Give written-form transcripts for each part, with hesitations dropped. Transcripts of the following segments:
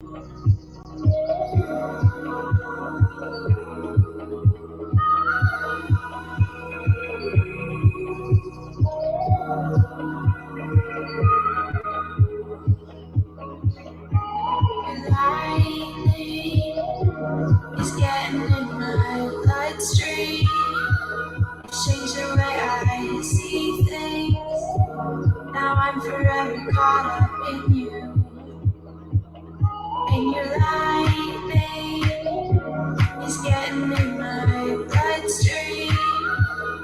Lightning is getting in my bloodstream. Change the way I see things. Now I'm forever caught up in you. And your lightning is getting in my bloodstream.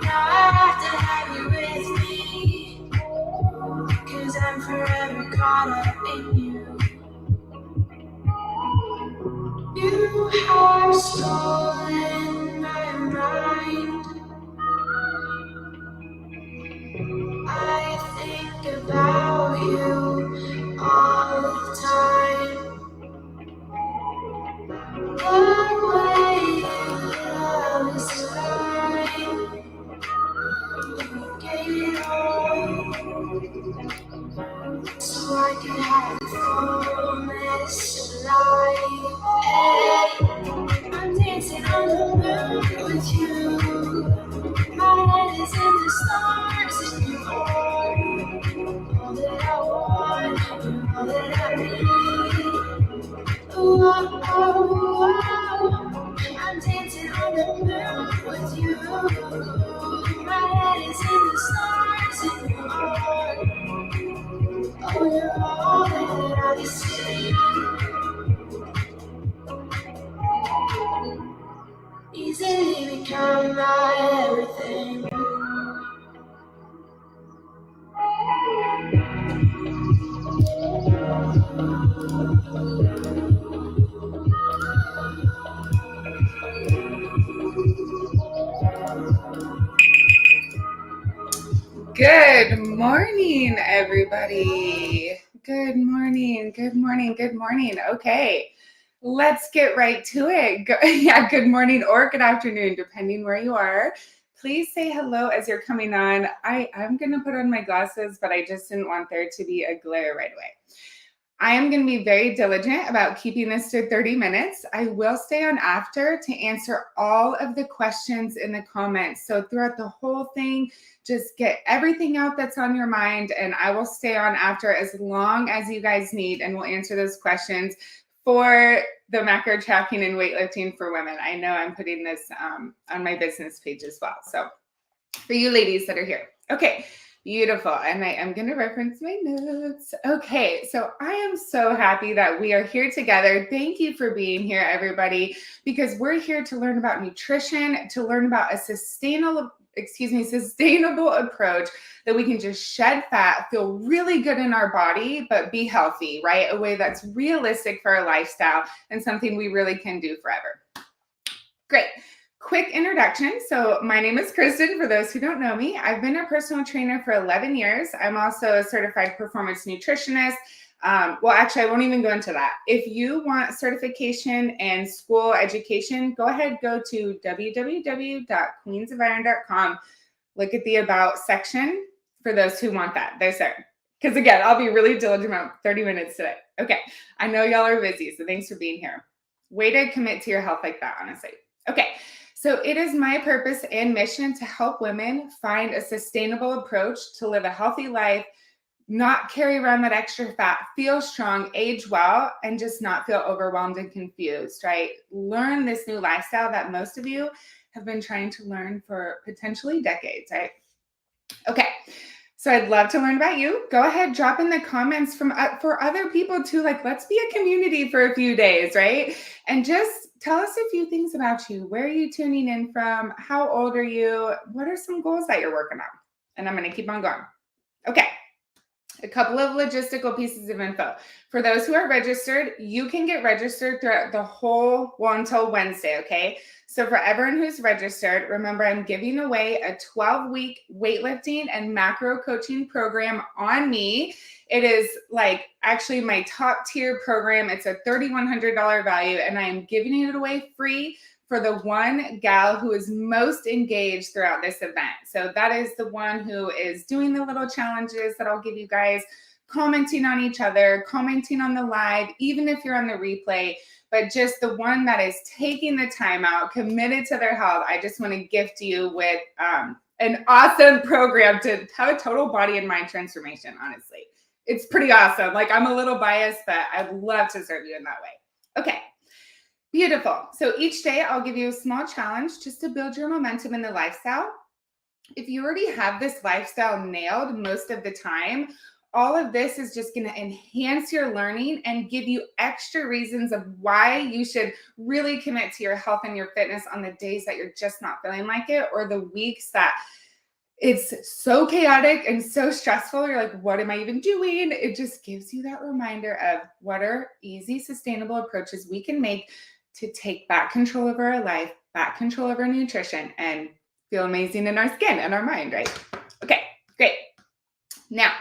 Now I have to have you with me, 'cause I'm forever caught up in you. You have stolen my mind. I think about you all the time. The way you love is divine. You gave it all so I could have the fullness of life. Hey, I'm dancing on the moon with you. My head is in the stars and you are all that I want, all that I need. Ooh, oh, oh, oh. I'm dancing on the moon with you. My head is in the stars and you are. Oh, you're all that I see. Easily become my everything. Good morning, everybody. Good morning, good morning, good morning. Okay, let's get right to it. Good morning or good afternoon, depending where you are. Please say hello as you're coming on. I'm going to put on my glasses, but I just didn't want there to be a glare right away. I am going to be very diligent about keeping this to 30 minutes. I will stay on after to answer all of the questions in the comments. So throughout the whole thing, just get everything out that's on your mind, and I will stay on after as long as you guys need, and we'll answer those questions for the macro tracking and weightlifting for women. I know I'm putting this on my business page as well. So for you ladies that are here. Okay. Beautiful. And I am going to reference my notes. Okay. So I am so happy that we are here together. Thank you for being here, everybody, because we're here to learn about nutrition, to learn about a sustainable approach that we can just shed fat, feel really good in our body, but be healthy, right? A way that's realistic for our lifestyle and something we really can do forever. Great. Quick introduction. So my name is Kristen, for those who don't know me. I've been a personal trainer for 11 years. I'm also a certified performance nutritionist. Actually, I won't even go into that. If you want certification and school education, go ahead, go to www.queensofiron.com. Look at the About section for those who want that. There's there. Because again, I'll be really diligent about 30 minutes today. Okay. I know y'all are busy, so thanks for being here. Way to commit to your health like that, honestly. Okay. So it is my purpose and mission to help women find a sustainable approach to live a healthy life, not carry around that extra fat, feel strong, age well, and just not feel overwhelmed and confused, right? Learn this new lifestyle that most of you have been trying to learn for potentially decades, right? Okay. So I'd love to learn about you. Go ahead, drop in the comments for other people too. Like, let's be a community for a few days, right? And just tell us a few things about you. Where are you tuning in from? How old are you? What are some goals that you're working on? And I'm going to keep on going. Okay. A couple of logistical pieces of info. For those who are registered, you can get registered throughout the whole, until Wednesday, okay? So for everyone who's registered, remember I'm giving away a 12-week weightlifting and macro coaching program on me. It is like actually my top tier program. It's a $3,100 value, and I am giving it away free for the one gal who is most engaged throughout this event. So that is the one who is doing the little challenges that I'll give you guys commenting on each other, commenting on the live, even if you're on the replay, but just the one that is taking the time out, committed to their health, I just want to gift you with an awesome program to have a total body and mind transformation, honestly. It's pretty awesome. Like, I'm a little biased, but I'd love to serve you in that way. Okay, beautiful. So each day I'll give you a small challenge just to build your momentum in the lifestyle. If you already have this lifestyle nailed most of the time, all of this is just going to enhance your learning and give you extra reasons of why you should really commit to your health and your fitness on the days that you're just not feeling like it, or the weeks that it's so chaotic and so stressful. You're like, what am I even doing? It just gives you that reminder of what are easy, sustainable approaches we can make to take back control over our life, back control over nutrition, and feel amazing in our skin and our mind, right? Okay, great. Now,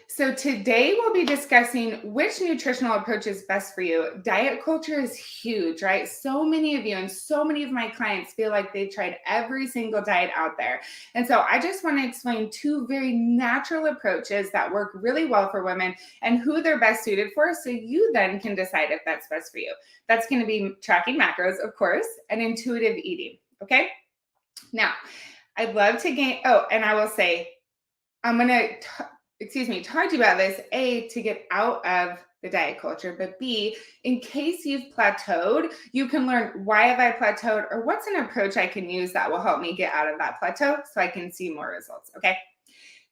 so today we'll be discussing which nutritional approach is best for you. Diet culture is huge, right? So many of you and so many of my clients feel like they've tried every single diet out there. And so I just want to explain two very natural approaches that work really well for women and who they're best suited for, so you then can decide if that's best for you. That's going to be tracking macros, of course, and intuitive eating, okay? Now, I'd love to gain, and I will say, I'm going to talk to you about this, A, to get out of the diet culture, but B, in case you've plateaued, you can learn why have I plateaued, or what's an approach I can use that will help me get out of that plateau so I can see more results, okay?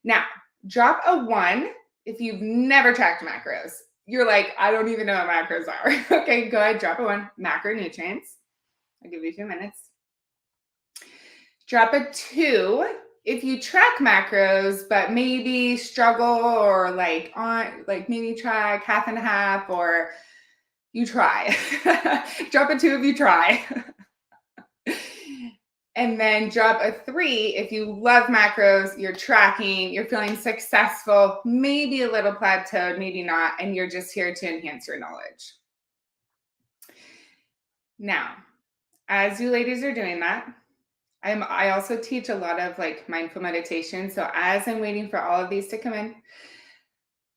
Now, drop a 1 if you've never tracked macros. You're like, I don't even know what macros are. Okay, go ahead, drop a 1, macronutrients. I'll give you a few minutes. Drop a 2 if you track macros, but maybe struggle, or maybe track half and half, or you try. Drop a 2 if you try. And then drop a 3 if you love macros, you're tracking, you're feeling successful, maybe a little plateaued, maybe not, and you're just here to enhance your knowledge. Now, as you ladies are doing that, I also teach a lot of mindful meditation. So as I'm waiting for all of these to come in,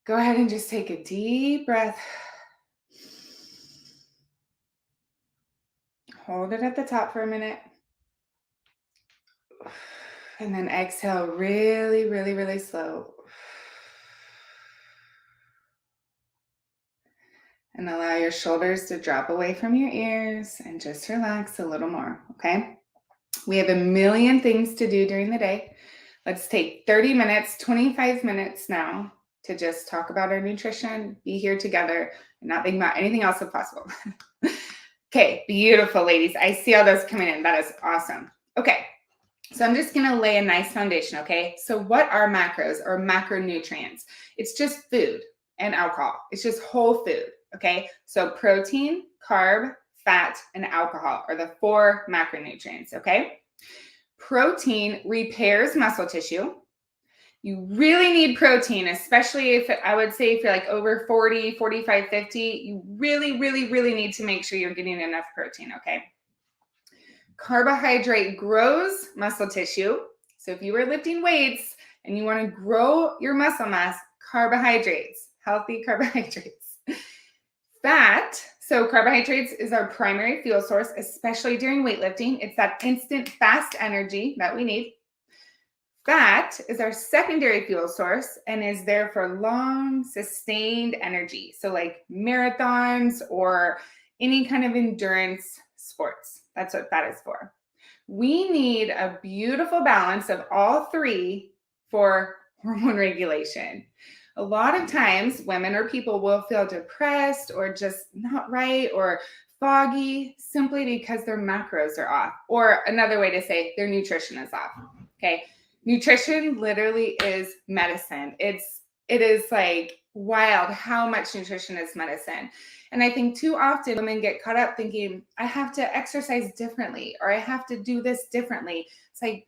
go ahead and just take a deep breath. Hold it at the top for a minute. And then exhale really, really, really slow. And allow your shoulders to drop away from your ears and just relax a little more, okay? We have a million things to do during the day. Let's take 30 minutes, 25 minutes now to just talk about our nutrition, be here together, and not think about anything else if possible. Okay, beautiful, ladies. I see all those coming in. That is awesome. Okay, so I'm just going to lay a nice foundation, okay? So what are macros or macronutrients? It's just food and alcohol. It's just whole food, okay? So protein, carb, fat, and alcohol are the 4 macronutrients, okay? Protein repairs muscle tissue. You really need protein, especially if you're like over 40, 45, 50, you really, really, really need to make sure you're getting enough protein, okay? Carbohydrate grows muscle tissue. So if you were lifting weights and you want to grow your muscle mass, carbohydrates, healthy carbohydrates. Fat, so carbohydrates is our primary fuel source, especially during weightlifting. It's that instant fast energy that we need. Fat is our secondary fuel source and is there for long, sustained energy. So like marathons or any kind of endurance sports. That's what fat is for. We need a beautiful balance of all 3 for hormone regulation. A lot of times women or people will feel depressed or just not right or foggy simply because their macros are off. Or another way to say their nutrition is off. Okay. Nutrition literally is medicine. It is like wild how much nutrition is medicine. And I think too often women get caught up thinking, I have to exercise differently or I have to do this differently. It's like,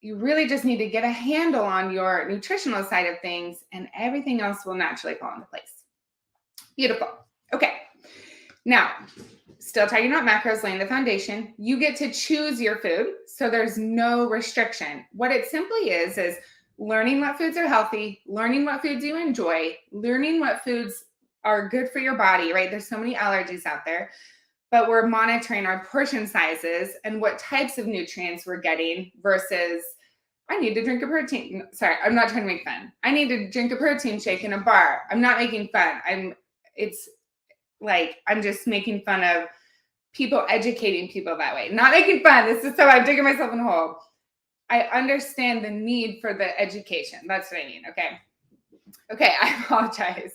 you really just need to get a handle on your nutritional side of things and everything else will naturally fall into place. Beautiful. Okay. Now, still talking about macros, laying the foundation. You get to choose your food. So there's no restriction. What it simply is learning what foods are healthy, learning what foods you enjoy, learning what foods are good for your body, right? There's so many allergies out there, but we're monitoring our portion sizes and what types of nutrients we're getting versus I need to drink a protein. Sorry, I'm not trying to make fun. I need to drink a protein shake in a bar. I'm not making fun. It's like, I'm just making fun of people educating people that way. Not making fun. This is so I'm digging myself in a hole. I understand the need for the education. That's what I mean. Okay. Okay. I apologize.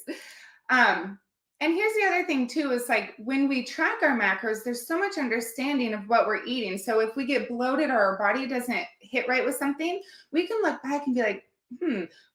And here's the other thing too, is like when we track our macros, there's so much understanding of what we're eating. So if we get bloated or our body doesn't hit right with something, we can look back and be like,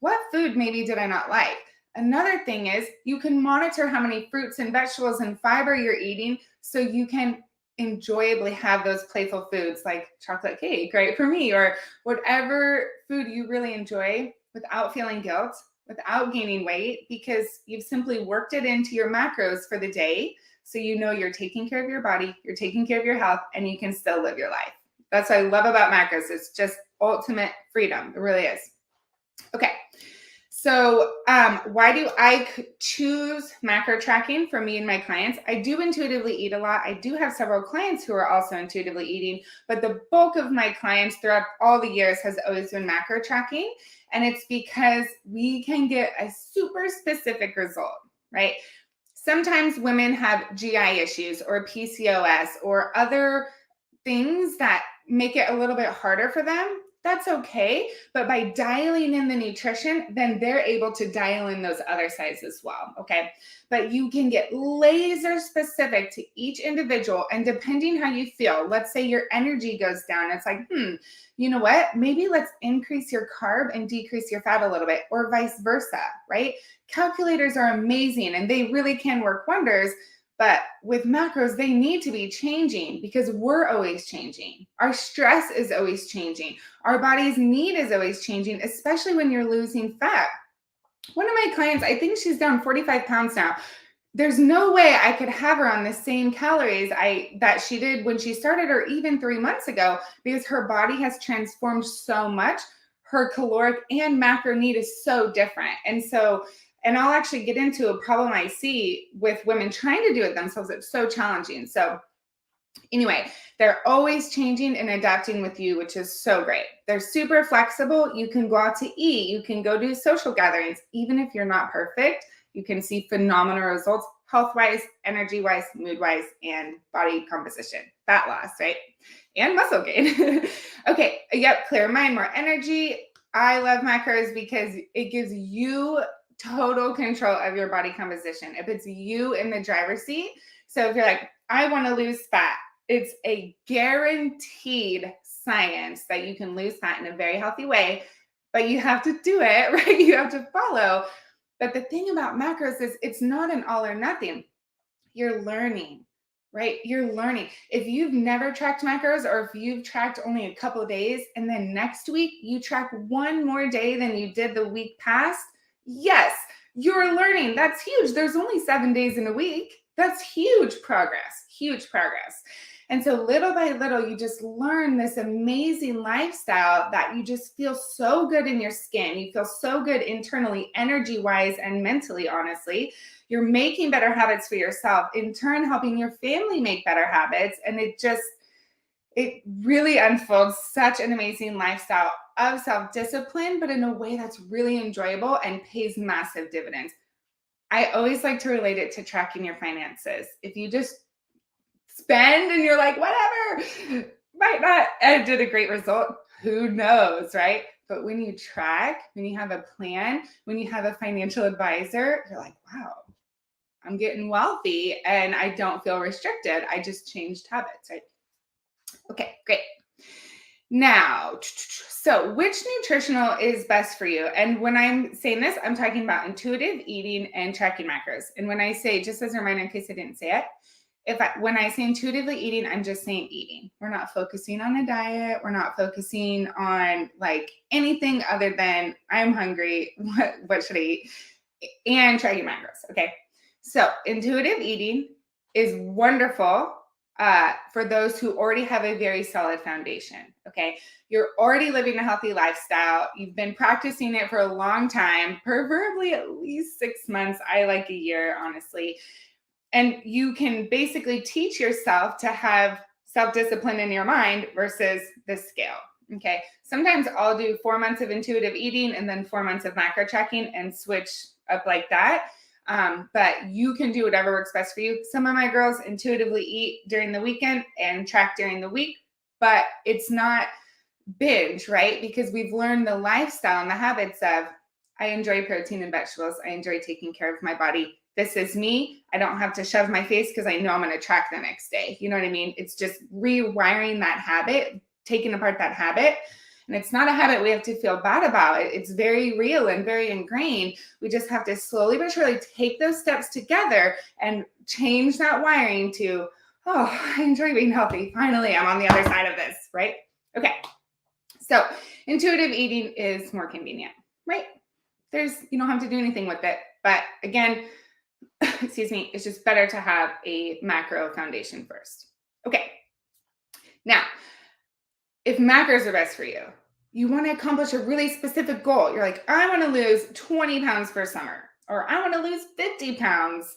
what food maybe did I not like? Another thing is you can monitor how many fruits and vegetables and fiber you're eating so you can enjoyably have those playful foods like chocolate cake, right? For me, or whatever food you really enjoy without feeling guilt, without gaining weight, because you've simply worked it into your macros for the day. So you know you're taking care of your body, you're taking care of your health, and you can still live your life. That's what I love about macros. It's just ultimate freedom. It really is. Okay. So why do I choose macro tracking for me and my clients? I do intuitively eat a lot. I do have several clients who are also intuitively eating, but the bulk of my clients throughout all the years has always been macro tracking. And it's because we can get a super specific result, right? Sometimes women have GI issues or PCOS or other things that make it a little bit harder for them. That's okay. But by dialing in the nutrition, then they're able to dial in those other sides as well. Okay. But you can get laser specific to each individual. And depending how you feel, let's say your energy goes down. It's like, you know what? Maybe let's increase your carb and decrease your fat a little bit, or vice versa, right? Calculators are amazing and they really can work wonders. But with macros, they need to be changing because we're always changing. Our stress is always changing. Our body's need is always changing, especially when you're losing fat. One of my clients, I think she's down 45 pounds now. There's no way I could have her on the same calories that she did when she started, or even 3 months ago, because her body has transformed so much. Her caloric and macro need is so different. And I'll actually get into a problem I see with women trying to do it themselves. It's so challenging. So anyway, they're always changing and adapting with you, which is so great. They're super flexible. You can go out to eat. You can go do social gatherings. Even if you're not perfect, you can see phenomenal results health-wise, energy-wise, mood-wise, and body composition, fat loss, right? And muscle gain. Okay, yep, clear mind, more energy. I love macros because it gives you total control of your body composition. It puts you in the driver's seat. So if you're like, I want to lose fat, it's a guaranteed science that you can lose fat in a very healthy way, but you have to do it, right? You have to follow. But the thing about macros is it's not an all or nothing. You're learning, right? You're learning. If you've never tracked macros, or if you've tracked only a couple of days and then next week you track one more day than you did the week past, yes, you're learning. That's huge. There's only 7 days in a week. That's huge progress, huge progress. And so little by little, you just learn this amazing lifestyle that you just feel so good in your skin. You feel so good internally, energy-wise and mentally, honestly. You're making better habits for yourself, in turn helping your family make better habits. And it really unfolds such an amazing lifestyle of self-discipline, but in a way that's really enjoyable and pays massive dividends. I always like to relate it to tracking your finances. If you just spend and you're like, whatever, might not, I did a great result. Who knows, right? But when you track, when you have a plan, when you have a financial advisor, you're like, wow, I'm getting wealthy and I don't feel restricted. I just changed habits, right? Okay, great. Now, so which nutritional is best for you? And when I'm saying this, I'm talking about intuitive eating and tracking macros. And when I say, just as a reminder, in case I didn't say it, when I say intuitively eating, I'm just saying eating. We're not focusing on a diet. We're not focusing on like anything other than I'm hungry. What should I eat? And tracking macros. Okay. So intuitive eating is wonderful for those who already have a very solid foundation. Okay. You're already living a healthy lifestyle. You've been practicing it for a long time, preferably at least 6 months. I like a year, honestly. And you can basically teach yourself to have self-discipline in your mind versus the scale. Okay. Sometimes I'll do 4 months of intuitive eating and then 4 months of macro tracking and switch up like that. But you can do whatever works best for you. Some of my girls intuitively eat during the weekend and track during the week, but it's not binge, right? Because we've learned the lifestyle and the habits of, I enjoy protein and vegetables. I enjoy taking care of my body. This is me. I don't have to shove my face because I know I'm going to track the next day. You know what I mean? It's just rewiring that habit, taking apart that habit. And it's not a habit we have to feel bad about. It's very real and very ingrained. We just have to slowly but surely take those steps together and change that wiring to, oh, I enjoy being healthy. Finally, I'm on the other side of this, right? Okay. So intuitive eating is more convenient, right? You don't have to do anything with it. But again, excuse me, it's just better to have a macro foundation first. Okay. Now, if macros are best for you, you want to accomplish a really specific goal. You're like, I want to lose 20 pounds for summer, or I want to lose 50 pounds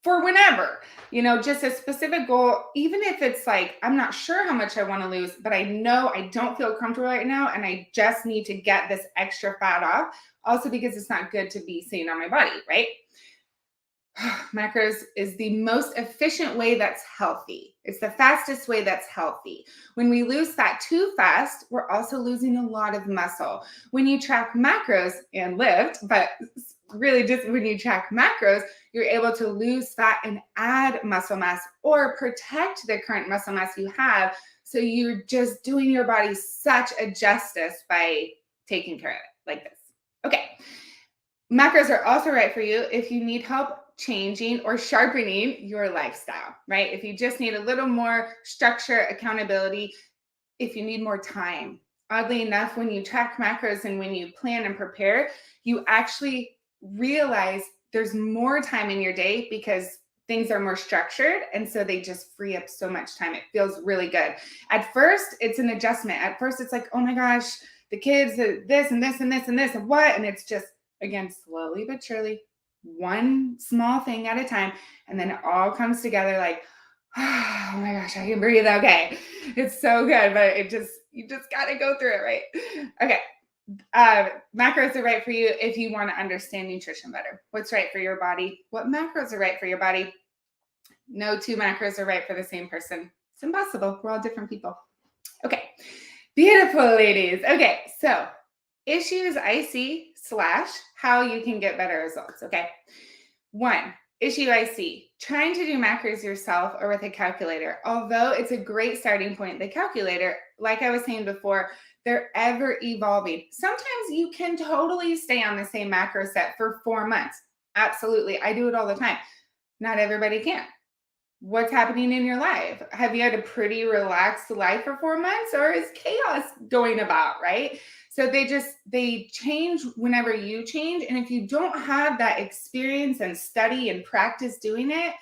for whenever, just a specific goal, even if it's like, I'm not sure how much I want to lose, but I know I don't feel comfortable right now. And I just need to get this extra fat off. Also because it's not good to be seen on my body, right? Macros is the most efficient way that's healthy. It's the fastest way that's healthy. When we lose fat too fast, we're also losing a lot of muscle. When you track macros and lift, but really just when you track macros, you're able to lose fat and add muscle mass or protect the current muscle mass you have. So you're just doing your body such a justice by taking care of it like this. Okay. Macros are also right for you if you need help changing or sharpening your lifestyle, right? If you just need a little more structure, accountability, if you need more time. Oddly enough, when you track macros and when you plan and prepare, you actually realize there's more time in your day because things are more structured. And so they just free up so much time. It feels really good. At first, it's an adjustment. At first, it's like, oh my gosh, the kids, this and this and this and this and what? And it's just, again, slowly but surely, one small thing at a time. And then it all comes together like, oh my gosh, I can breathe. Okay. It's so good, but you just got to go through it, right? Okay. Macros are right for you if you want to understand nutrition better. What's right for your body? What macros are right for your body? No two macros are right for the same person. It's impossible. We're all different people. Okay. Beautiful, ladies. Okay. So issues I see / how you can get better results. Okay. 1, issue I see, trying to do macros yourself or with a calculator. Although it's a great starting point, the calculator, like I was saying before, they're ever evolving. Sometimes you can totally stay on the same macro set for 4 months. Absolutely. I do it all the time. Not everybody can. What's happening in your life? Have you had a pretty relaxed life for 4 months, or is chaos going about, right? So they change whenever you change. And if you don't have that experience and study and practice doing it,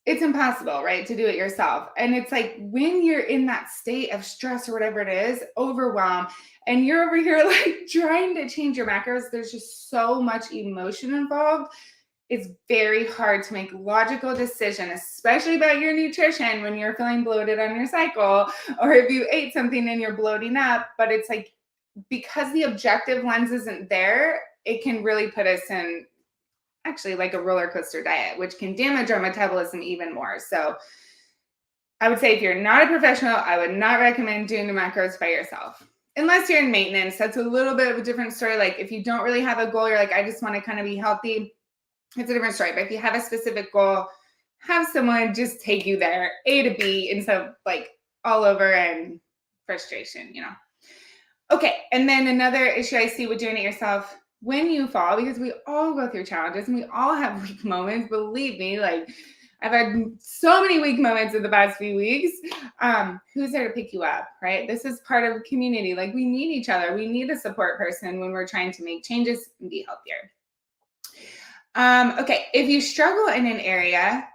it's impossible, right? To do it yourself. And it's like when you're in that state of stress or whatever it is, overwhelm, and you're over here like trying to change your macros, there's just so much emotion involved. It's very hard to make logical decision, especially about your nutrition when you're feeling bloated on your cycle, or if you ate something and you're bloating up. But it's like, because the objective lens isn't there, it can really put us in actually like a roller coaster diet, which can damage our metabolism even more. So I would say if you're not a professional, I would not recommend doing the macros by yourself. Unless you're in maintenance, that's a little bit of a different story. Like if you don't really have a goal, you're like, I just want to kind of be healthy, it's a different story. But if you have a specific goal, have someone just take you there, A to B, instead of like all over and frustration, Okay. And then another issue I see with doing it yourself, when you fall, because we all go through challenges and we all have weak moments, believe me, like I've had so many weak moments in the past few weeks. Who's there to pick you up, right? This is part of a community. Like we need each other. We need a support person when we're trying to make changes and be healthier. Okay, if you struggle in an area,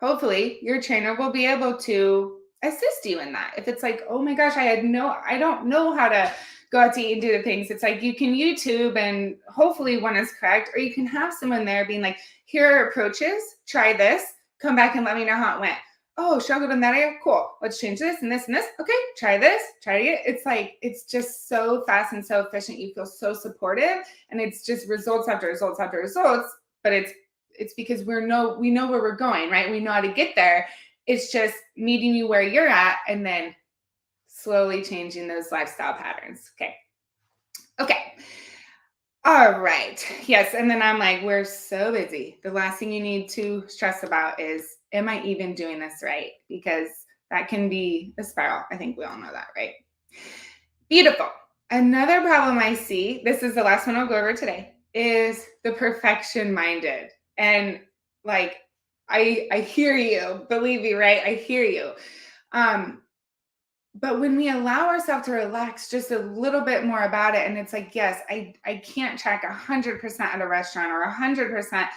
hopefully your trainer will be able to assist you in that. If it's like, oh my gosh, I don't know how to go out to eat and do the things. It's like you can YouTube and hopefully one is correct, or you can have someone there being like, here are approaches, try this, come back and let me know how it went. Oh, struggled in that area? Cool. Let's change this and this and this. Okay, try this, try it. It's like, it's just so fast and so efficient. You feel so supportive, and it's just results after results after results. But it's because we know where we're going, right? We know how to get there. It's just meeting you where you're at and then slowly changing those lifestyle patterns. Okay. All right. Yes. And then I'm like, we're so busy. The last thing you need to stress about is, am I even doing this right? Because that can be a spiral. I think we all know that, right? Beautiful. Another problem I see, this is the last one I'll go over today, is the perfection minded. And like, I hear you, believe me, right? I hear you. But when we allow ourselves to relax just a little bit more about it, and it's like, yes, I can't track 100% at a restaurant or 100%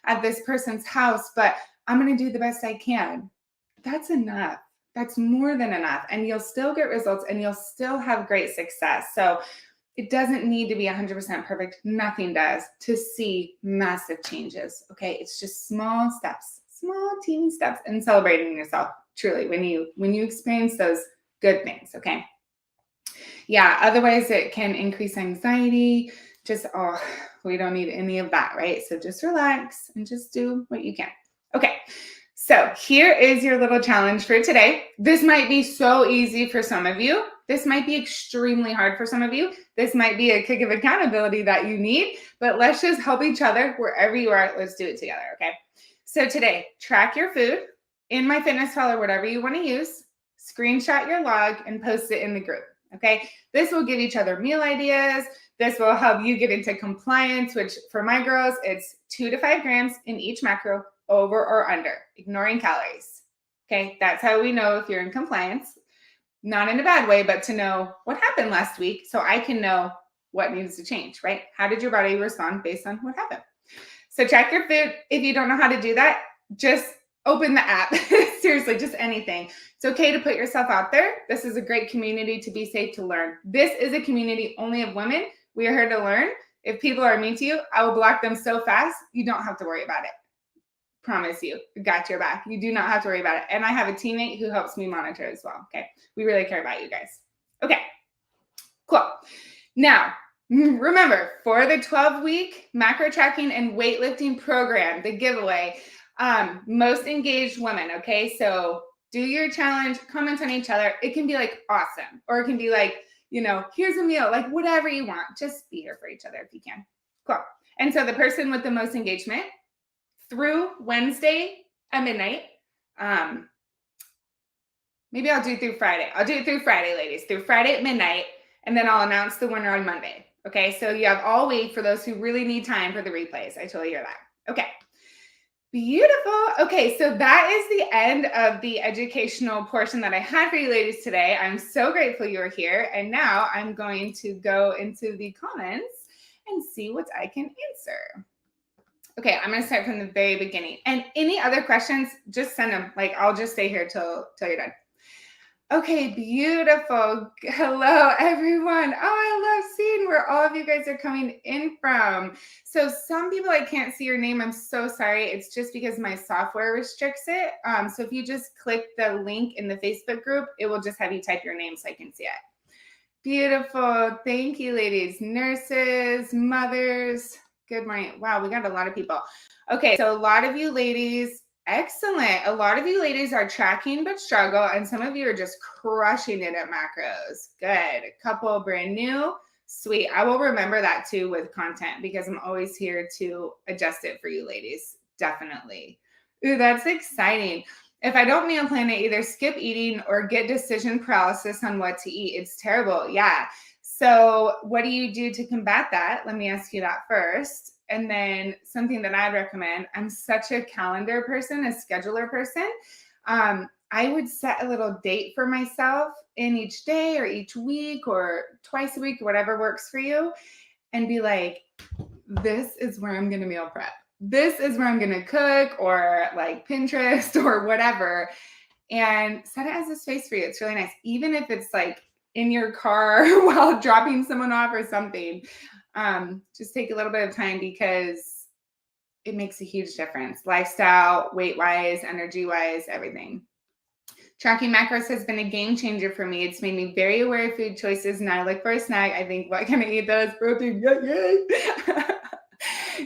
at this person's house, but I'm going to do the best I can. That's enough. That's more than enough. And you'll still get results and you'll still have great success. So it doesn't need to be 100% perfect. Nothing does to see massive changes. Okay. It's just small steps, small teeny steps, and celebrating yourself truly when you experience those good things. Okay. Yeah. Otherwise it can increase anxiety. We don't need any of that. Right. So just relax and just do what you can. Okay. So here is your little challenge for today. This might be so easy for some of you. This might be extremely hard for some of you. This might be a kick of accountability that you need, but let's just help each other wherever you are. Let's do it together. Okay. So today, track your food in MyFitnessPal or whatever you want to use. Screenshot your log and post it in the group. Okay. This will give each other meal ideas. This will help you get into compliance, which for my girls, it's 2 to 5 grams in each macro, over or under, ignoring calories. Okay. That's how we know if you're in compliance, not in a bad way, but to know what happened last week so I can know what needs to change, right? How did your body respond based on what happened? So track your food. If you don't know how to do that, just open the app. Seriously, just anything. It's okay to put yourself out there. This is a great community to be safe, to learn. This is a community only of women. We are here to learn. If people are mean to you, I will block them so fast, you don't have to worry about it. Promise you, got your back. You do not have to worry about it. And I have a teammate who helps me monitor as well. Okay. We really care about you guys. Okay. Cool. Now, remember, for the 12-week macro tracking and weightlifting program, the giveaway, most engaged women. Okay. So do your challenge, comment on each other. It can be like awesome, or it can be like, here's a meal, like whatever you want. Just be here for each other if you can. Cool. And so the person with the most engagement through Wednesday at midnight, maybe I'll do through Friday. I'll do it through Friday, ladies, through Friday at midnight, and then I'll announce the winner on Monday. Okay, so you have all week for those who really need time for the replays. I totally hear that. Okay, beautiful. Okay, so that is the end of the educational portion that I had for you ladies today. I'm so grateful you're here. And now I'm going to go into the comments and see what I can answer. Okay, I'm going to start from the very beginning. And any other questions, just send them. Like, I'll just stay here till you're done. Okay, beautiful. Hello, everyone. Oh, I love seeing where all of you guys are coming in from. So some people, I can't see your name. I'm so sorry. It's just because my software restricts it. So if you just click the link in the Facebook group, it will just have you type your name so I can see it. Beautiful. Thank you, ladies. Nurses, mothers. Good morning. Wow, we got a lot of people. Okay, so a lot of you ladies, excellent. A lot of you ladies are tracking but struggle, and some of you are just crushing it at macros. Good. A couple brand new. Sweet. I will remember that too with content because I'm always here to adjust it for you ladies. Definitely. Ooh, that's exciting. If I don't meal plan it, either skip eating or get decision paralysis on what to eat. It's terrible. Yeah. So what do you do to combat that? Let me ask you that first. And then something that I'd recommend, I'm such a calendar person, a scheduler person. I would set a little date for myself in each day or each week or twice a week, whatever works for you, and be like, this is where I'm going to meal prep. this is where I'm going to cook, or like Pinterest or whatever, and set it as a space for you. It's really nice. Even if it's like in your car while dropping someone off or something, just take a little bit of time, because it makes a huge difference. Lifestyle, weight-wise, energy-wise, everything. Tracking macros has been a game changer for me. It's made me very aware of food choices. Now I look for a snack. I think, what can I eat those? Protein. Yay.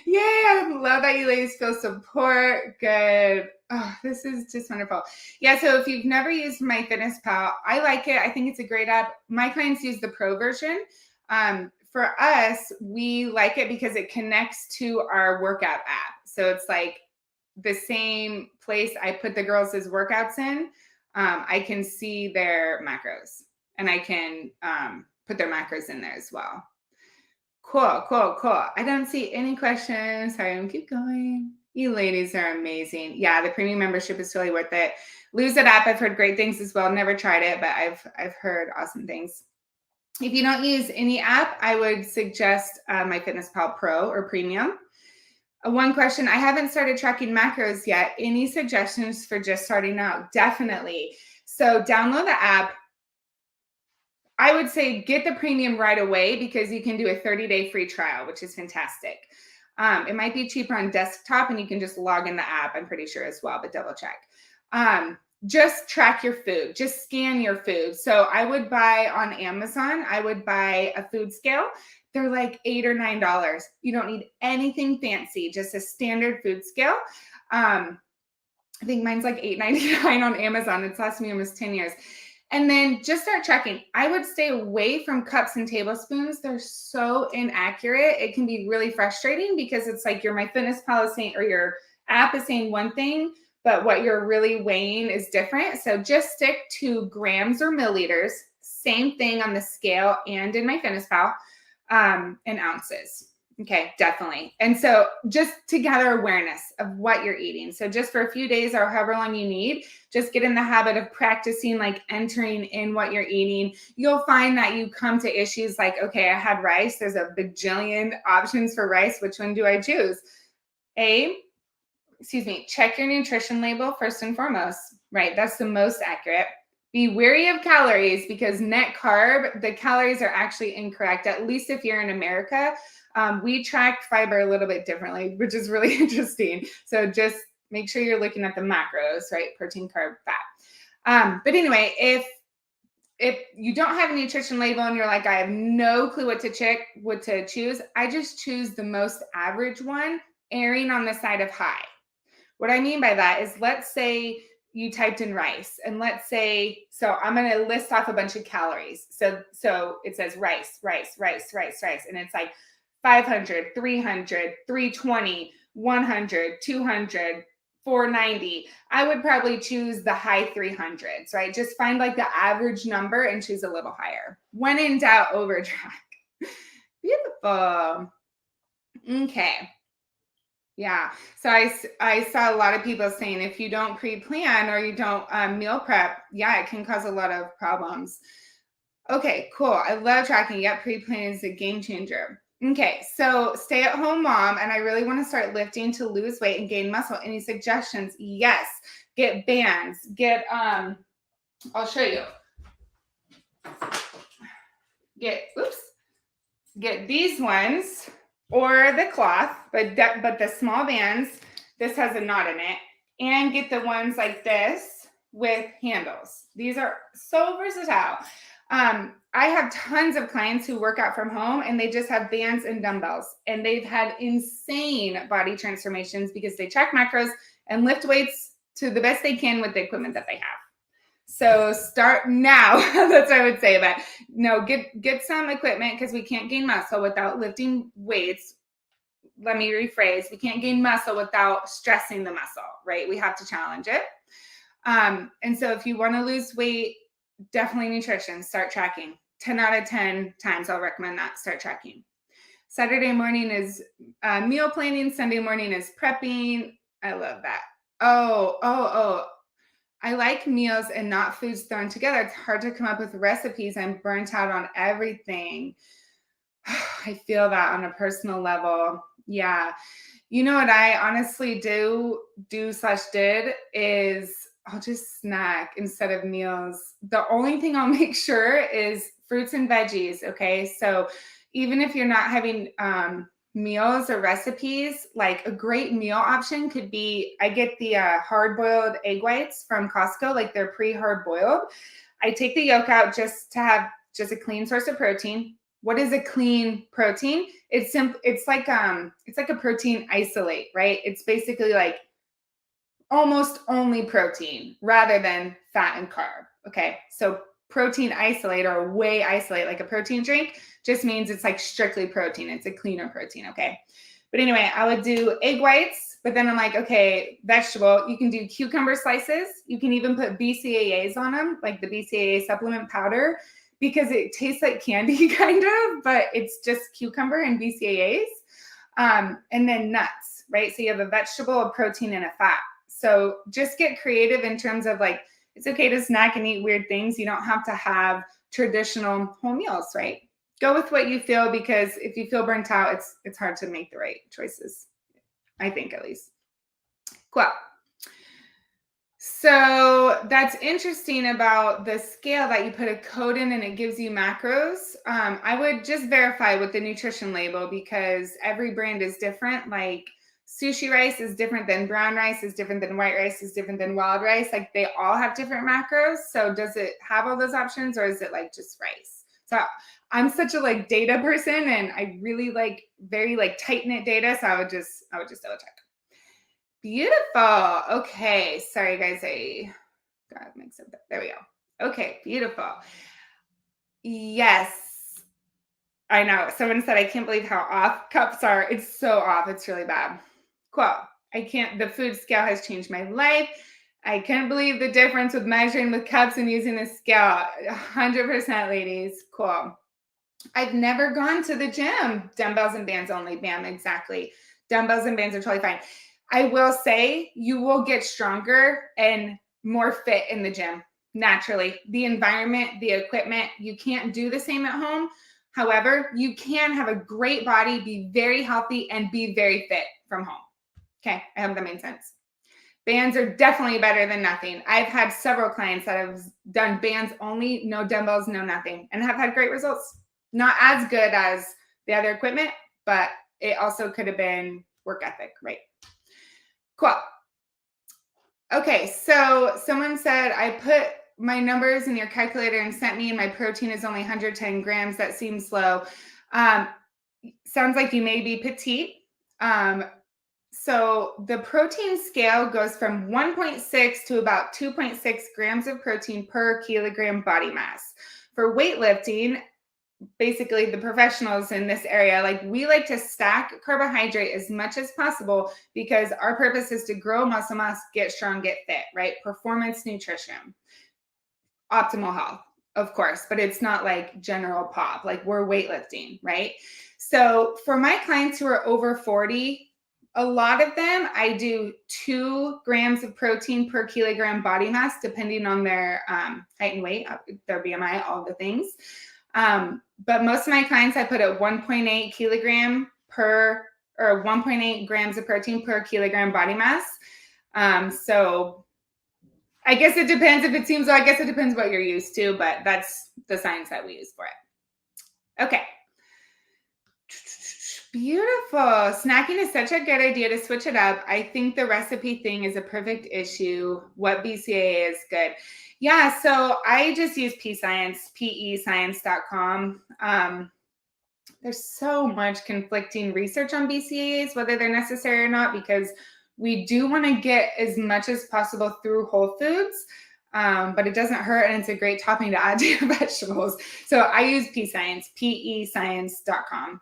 Yay. I love that you ladies feel support. Good. Oh, this is just wonderful. Yeah, so if you've never used MyFitnessPal, I like it. I think it's a great app. My clients use the pro version. For us, we like it because it connects to our workout app. So it's like the same place I put the girls' workouts in. I can see their macros, and I can put their macros in there as well. Cool. I don't see any questions. Sorry, I'm keep going. You ladies are amazing. Yeah, the premium membership is totally worth it. Lose It app, I've heard great things as well. Never tried it, but I've heard awesome things. If you don't use any app, I would suggest MyFitnessPal Pro or Premium. One question, I haven't started tracking macros yet. Any suggestions for just starting out? Definitely. So download the app. I would say get the premium right away, because you can do a 30-day free trial, which is fantastic. It might be cheaper on desktop, and you can just log in the app, I'm pretty sure as well, but double check. Just track your food. Just scan your food. So I would buy on Amazon, I would buy a food scale. They're like $8 or $9. You don't need anything fancy, just a standard food scale. I think mine's like $8.99 on Amazon. It's lasted me almost 10 years. And then just start tracking. I would stay away from cups and tablespoons. They're so inaccurate. It can be really frustrating, because it's like your MyFitnessPal is saying, or your app is saying one thing, but what you're really weighing is different. So just stick to grams or milliliters. Same thing on the scale and in MyFitnessPal, and ounces. Okay, definitely. And so just to gather awareness of what you're eating. So just for a few days or however long you need, just get in the habit of practicing, like entering in what you're eating. You'll find that you come to issues like, okay, I had rice. There's a bajillion options for rice. Which one do I choose? Check your nutrition label first and foremost, right? That's the most accurate. Be wary of calories, because net carb, the calories are actually incorrect, at least if you're in America. We track fiber a little bit differently, which is really interesting. So just make sure you're looking at the macros, right? Protein, carb, fat. But anyway, if you don't have a nutrition label and you're like, I have no clue what to choose, I just choose the most average one, erring on the side of high. What I mean by that is, let's say you typed in rice, and let's say, so I'm going to list off a bunch of calories. So it says rice, and it's like 500, 300, 320, 100, 200, 490. I would probably choose the high 300s, right? Just find like the average number and choose a little higher. When in doubt, overtrack. Beautiful. Okay. Yeah. So I saw a lot of people saying, if you don't pre-plan or you don't meal prep, yeah, it can cause a lot of problems. Okay, cool. I love tracking. Yep, pre-plan is a game changer. Okay, so stay-at-home mom, and I really want to start lifting to lose weight and gain muscle. Any suggestions? Yes. Get bands. Get I'll show you. Get these ones, or the cloth, but the small bands. This has a knot in it, and get the ones like this with handles. These are so versatile. I have tons of clients who work out from home, and they just have bands and dumbbells, and they've had insane body transformations because they check macros and lift weights to the best they can with the equipment that they have. So start now. That's what I would say. But no, get some equipment, because we can't gain muscle without lifting weights. Let me rephrase. We can't gain muscle without stressing the muscle, right? We have to challenge it. And so if you want to lose weight, definitely nutrition. Start tracking. 10 out of 10 times I'll recommend that. Start tracking. Saturday morning is meal planning. Sunday morning is prepping. I love that. Oh. I like meals and not foods thrown together. It's hard to come up with recipes. I'm burnt out on everything. I feel that on a personal level. Yeah. You know what I honestly did is I'll just snack instead of meals. The only thing I'll make sure is fruits and veggies. Okay. So even if you're not having meals or recipes, like a great meal option could be I get the hard boiled egg whites from Costco, like they're pre hard boiled. I take the yolk out just to have just a clean source of protein. What is a clean protein? It's like a protein isolate, right? It's basically like almost only protein rather than fat and carb. Okay. So protein isolate or whey isolate, like a protein drink, just means it's like strictly protein. It's a cleaner protein. Okay. But anyway, I would do egg whites, but then I'm like, okay, vegetable. You can do cucumber slices. You can even put BCAAs on them, like the BCAA supplement powder, because it tastes like candy kind of, but it's just cucumber and BCAAs. And then nuts, right? So you have a vegetable, a protein, and a fat. So just get creative in terms of like, it's okay to snack and eat weird things. You don't have to have traditional whole meals, right? Go with what you feel, because if you feel burnt out, it's hard to make the right choices. I think, at least. Cool. So that's interesting about the scale that you put a code in and it gives you macros. I would just verify with the nutrition label, because every brand is different. Like sushi rice is different than brown rice, is different than white rice, is different than wild rice. Like they all have different macros. So does it have all those options, or is it like just rice? So I'm such a like data person, and I really like very like tight knit data. So I would just double check. Beautiful. Okay. Sorry, guys. I got mixed up. There we go. Okay. Beautiful. Yes. I know. Someone said, I can't believe how off cups are. It's so off. It's really bad. Cool. The food scale has changed my life. I can't believe the difference with measuring with cups and using the scale. 100%, ladies. Cool. I've never gone to the gym. Dumbbells and bands only. Bam. Exactly. Dumbbells and bands are totally fine. I will say you will get stronger and more fit in the gym naturally. The environment, the equipment, you can't do the same at home. However, you can have a great body, be very healthy, and be very fit from home. Okay, I hope that made sense. Bands are definitely better than nothing. I've had several clients that have done bands only, no dumbbells, no nothing, and have had great results. Not as good as the other equipment, but it also could have been work ethic, right? Cool. Okay, so someone said, I put my numbers in your calculator and sent me, and my protein is only 110 grams. That seems low. Sounds like you may be petite. So the protein scale goes from 1.6 to about 2.6 grams of protein per kilogram body mass. For weightlifting, basically the professionals in this area, like we like to stack carbohydrate as much as possible, because our purpose is to grow muscle mass, get strong, get fit, right? Performance nutrition, optimal health, of course, but it's not like general pop, like we're weightlifting, right? So for my clients who are over 40, a lot of them, I do 2 grams of protein per kilogram body mass, depending on their height and weight, their BMI, all the things. But most of my clients, I put at 1.8 kilogram per, or 1.8 grams of protein per kilogram body mass. So I guess it depends if it seems, I guess it depends what you're used to, but that's the science that we use for it. Okay. Beautiful. Snacking is such a good idea to switch it up. I think the recipe thing is a perfect issue. What BCAA is good. Yeah, so I just use PScience, pescience.com. There's so much conflicting research on BCAAs, whether they're necessary or not, because we do want to get as much as possible through whole foods, but it doesn't hurt, and it's a great topping to add to your vegetables. So I use PScience, pescience.com.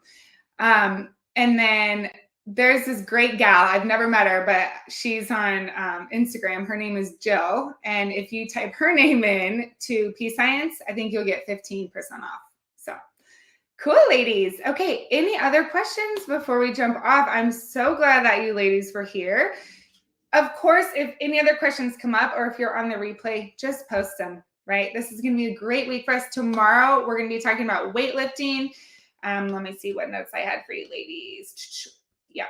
And then there's this great gal, I've never met her, but she's on Instagram. Her name is Jill. And if you type her name in to PScience, I think you'll get 15% off. So cool, ladies. Okay, any other questions before we jump off? I'm so glad that you ladies were here. Of course, if any other questions come up, or if you're on the replay, just post them, right? This is going to be a great week for us. Tomorrow, we're going to be talking about weightlifting. Let me see what notes I had for you, ladies. Yeah.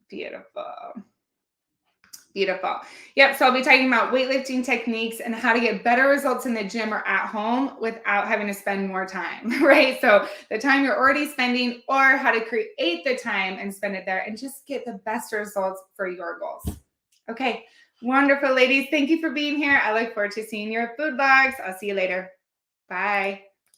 Beautiful. Beautiful. Yep. So I'll be talking about weightlifting techniques and how to get better results in the gym or at home without having to spend more time, right? So the time you're already spending, or how to create the time and spend it there and just get the best results for your goals. Okay. Wonderful, ladies. Thank you for being here. I look forward to seeing your food blogs. I'll see you later. Bye.